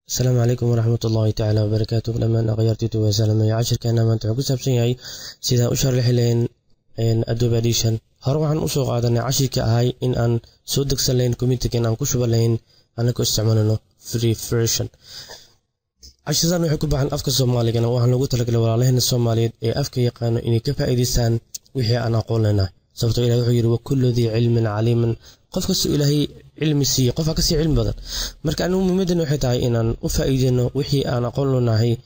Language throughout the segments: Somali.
السلام عليكم ورحمة الله تعالى وبركاته. لما غيرت وسلام عشر كان ما انتم كسب شيء سيدا أشرح لين أدوب أديشن هروح عن أسوق هذا عشر كهاي إن أن صدق سلين كوميتك إن أن كشوف لين أنا كاستعماله free version عشر زمان يحكوا عن أفكار الصومالي كنا وعن لغة لك لو عليهن الصومالي أفكار يقانو إني كفى إديسان وهي أنا أقول لنا سبت إلى وحير وكل ذي علم عليم قف كسر إلهي علم سي قف كسر علم بدن مرك أنه ممدن وحتى إن أفائدنا وحي أنا أقول لنا هي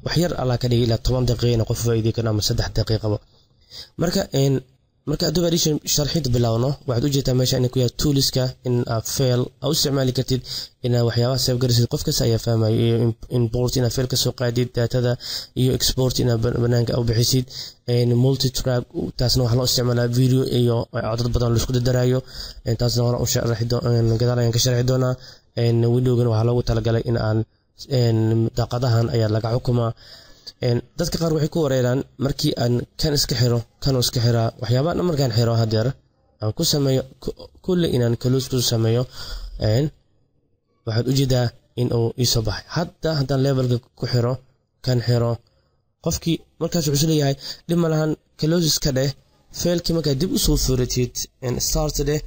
وحير على كده إلى 8 دقيقة قف فائدة كنا 6 دقيقة مرك أدوب أديشن شرحت بلاونه وعد وجهت ماشي إنك ويا تولسكا إن فيل أو استعمال كتير إن وحياة سيف جرس قف كسايا فما إمبورت إن فيل كسوق عديد داتا إكسبورت إن بنانك أو بحسيد إن مولتي تراك تاسنا وحلا استعمال فيديو إيو عدد بدن لسكود الدرايو إن تاسنا وحلا شرح إن كذا إن كشرح دونا إن ويندو جن وحلا وتلقى إن دقدهن أي لقى حكومة dadka qaar waxay ku wareeraan markii aan kan iska xiro kan iska xira waxyaabaha markaan xiro hadeer aan ku sameeyo kulli inaan close ku sameeyo waxaad u jeedaa in uu isoo baxay haddaan levelka ku xiro kan xiro qofkii markaas wuxuu leeyahay dhib ma lahan close iska dheh failkii markaa dib u soo furatid start dheh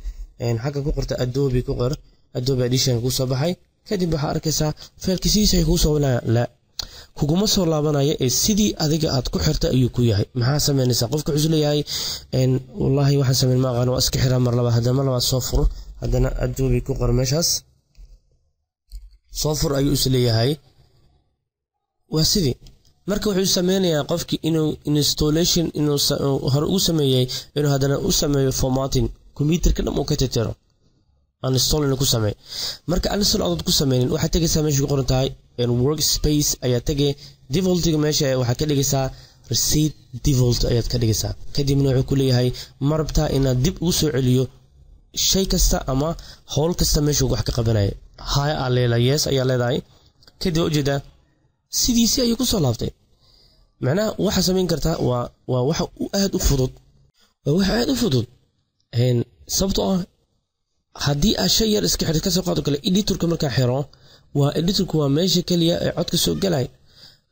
xagga ku qorta Adobe ku qor Adobe Edition ku soo baxay kadib waxaad arkaysaa failkii sidiisa ku soo la kuguma soo laabanaya ee sidii adiga aad ku xirta ayuu ku yahay maxaa sameynaysaa qofka wuxuu leeyahay wallahi waxaan sameyn ma aqaan waa iska xiraa mar labaad haddana mar labaad soo furo haddana Adobe ku qor meeshaas soo fur ayuu is leeyahay waa sidii marka wuxuu sameynayaa qofkii inuu installation inuu hore u sameeyay inuu haddana u sameeyo formatting computerka dhan uu ka tirtiro uninstall ku sameey marka uninstall aad ku sameeyeen waxa tagaysaa meesha ku qoran tahay workspace ayaa tagay defaultiga meesha waxa ka dhigaysaa reset default ayaad ka dhigaysaa kadibna wuxuu ku leeyahay marabta inaad dib u soo celiyo shay kasta ama hawl kasta meesha wax ka qabanay hay aleela yes ayaa leedahay kadib u jeeda sidiisii ayuu ku soo laabtay macnaha waxa sameyn kartaa waa waxa aad u fudud sababtoo ah haddii aad shay yar iska xirto ka soo qaado kale editorka marka xiro waa editorku waa meesha kaliya ee codka soo galay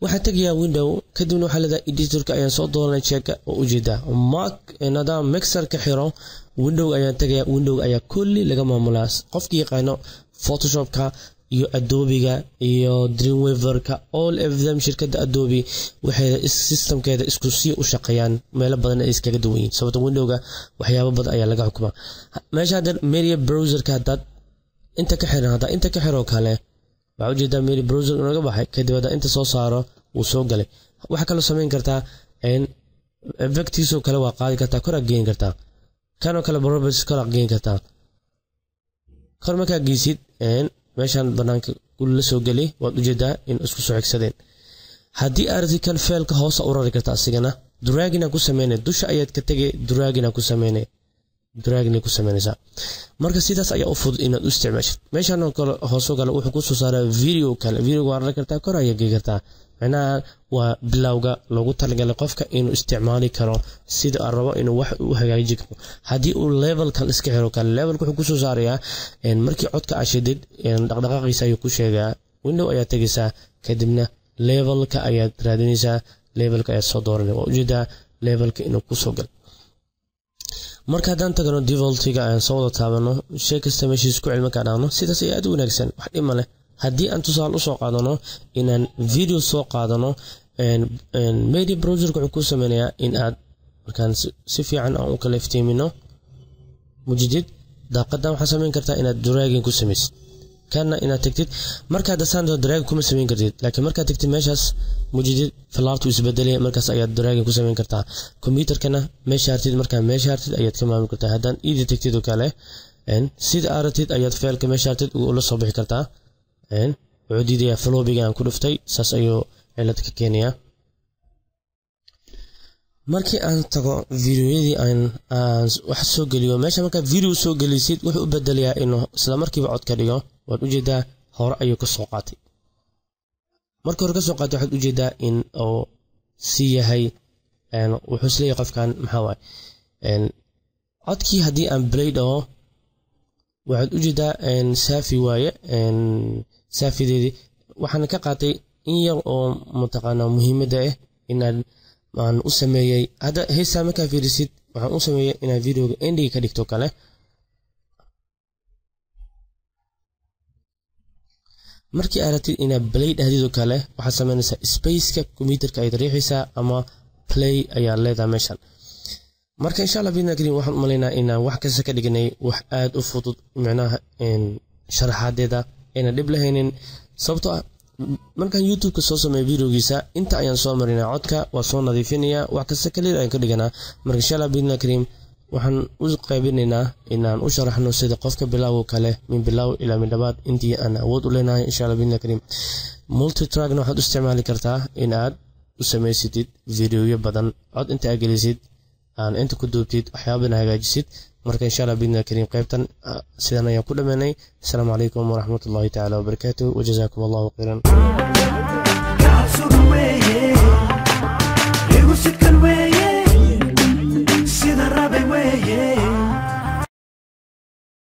waxa tagayaa window kadibna waxa leedahay editorka ayaan soo dooranay check oo u jeeda mark nadaam mixer ka xiro window ayaan tagayaa window ayaa kulli laga maamulaa qofkii yaqaano photoshopka iyo Adobe-ga iyo Dreamweaver-ka all of them shirkadda Adobe waxay systemkeeda isku sii u shaqeeyaan meel badan ay iskaga duwan yihiin sababtoo window-ga waxyaabo badan ayaa laga xukumaa meesha hadda Media browser-ka dad inta ka xiro kale waxa u jeedaa Media browser inaga baxay kadib inta soo saaro uu soo galay waxa kale sameyn kartaa effects kale waa qaadi kartaa kor geyn kartaa kan kale properties kor geyn kartaa kor marka geysid meeshan banaanka kullu soo gali waad u jeedaa in isku soo xigsadeen haddii article failka hoos u rari kartaa asigana dragina ku sameeyay dusha ayaad ka tagay dragina ku sameynaysaa marka sidaas ayaa u fudud inaad u isticmaashid meeshan kale hoos u gal wuxuu ku soo saaraa video waa rari kartaa kor ayaad geey kartaa macnaha waa bilowga loogu talagalay qofka inuu isticmaali karo sida aan rabo inuu wax u hagaajiyo haddii uu levelkan iska xiro kale levelku wuxuu ku soo saarayaa markii codka ashadid dhaqdhaqaaqiisa ayuu ku sheegaa window ayaa tagaysaa kadibna levelka ayaad raadinaysaa levelka ayaad soo dooranaysaa waa ujeedaa levelka inuu ku soo gal marka haddaan tagano defaultiga aan soo wada taabano shay kasta meeshiis ku cilmi ka dhaano sidaas ayaa aad u wanaagsan wax dhima leh haddii aan tusaale u soo qaadano inaan video soo qaadano media browser-ka wuxuu ku sameynayaa in aad markaan si fiican aan u kala iftiimino mujadid daaqadan waxaa sameyn kartaa inaad dragging ku sameysid kana inaad tagtid markaad saanto drag kuma sameyn kartid laakiin markaad tagtid meeshaas mujadid falaartu isbedelay markaas ayaad dragging ku sameyn kartaa computerkana meesha hartid markaa meesha hartid ayaad ka maamuli kartaa haddaan idin tagtid oo kale sida aratid ayaad failka meesha hartid ula soo bixi kartaa wuxuu diidayaa flobiga aan ku dhuftay saas ayuu cilad ka keenayaa markii aan tago videoyadii aan wax soo geliyo meesha marka video soo gelisid wuxuu u bedelayaa inuu isla markiiba cod ka dhigo waad u jeedaa hore ayuu ka soo qaatay marka hore ka soo qaatay waxaad u jeedaa in oo si yahay wuxuu isleeyahay qofkan maxaa waay codkii haddii aan play dhaho waxaad u jeedaa saafi waaye saafideedii waxaan ka qaatay in yar oo mataqaanaa muhiimadda ah inaan aan u sameeyay hada heesaa markaa fiirisid waxaan u sameeyay inaan videoga ending ka dhigto kale markii aad rabtid inaad play dhahdido kale waxaad samaynaysaa spaceka computerka ay riixaysaa ama play ayaa leedahay meeshan marka insha Allah bidna karim waxaan umaleynaa inaan wax kasta ka dhignay wax aad u fudud macnaha sharaxadeeda ina dib lahaynin sababtoo ah markaan YouTube ka soo sameeyo videogiisa inta ayaan soo marinaa codka waa soo nadiifinayaa wax kasta kale ayaan ka dhiganaa marka insha Allah bidna karim waxaan u qaybinaynaa inaan u sharaxno sida qofka bilaaw kale min bilaaw ilaa min dhabaad intii aan awood u leenahay insha Allah bidna karim multi track waxaad u isticmaali kartaa inaad u samaysid videoyo badan cod inta aad gelisid aan inta ku duubtid waxyaabana hagaajisid marka insha Allah bidna karim qaybtan sidaan ayaan ku dhameynay assalamu alaykum wa rahmatullahi ta'ala wa barakatuh wa jazakumullahu khairan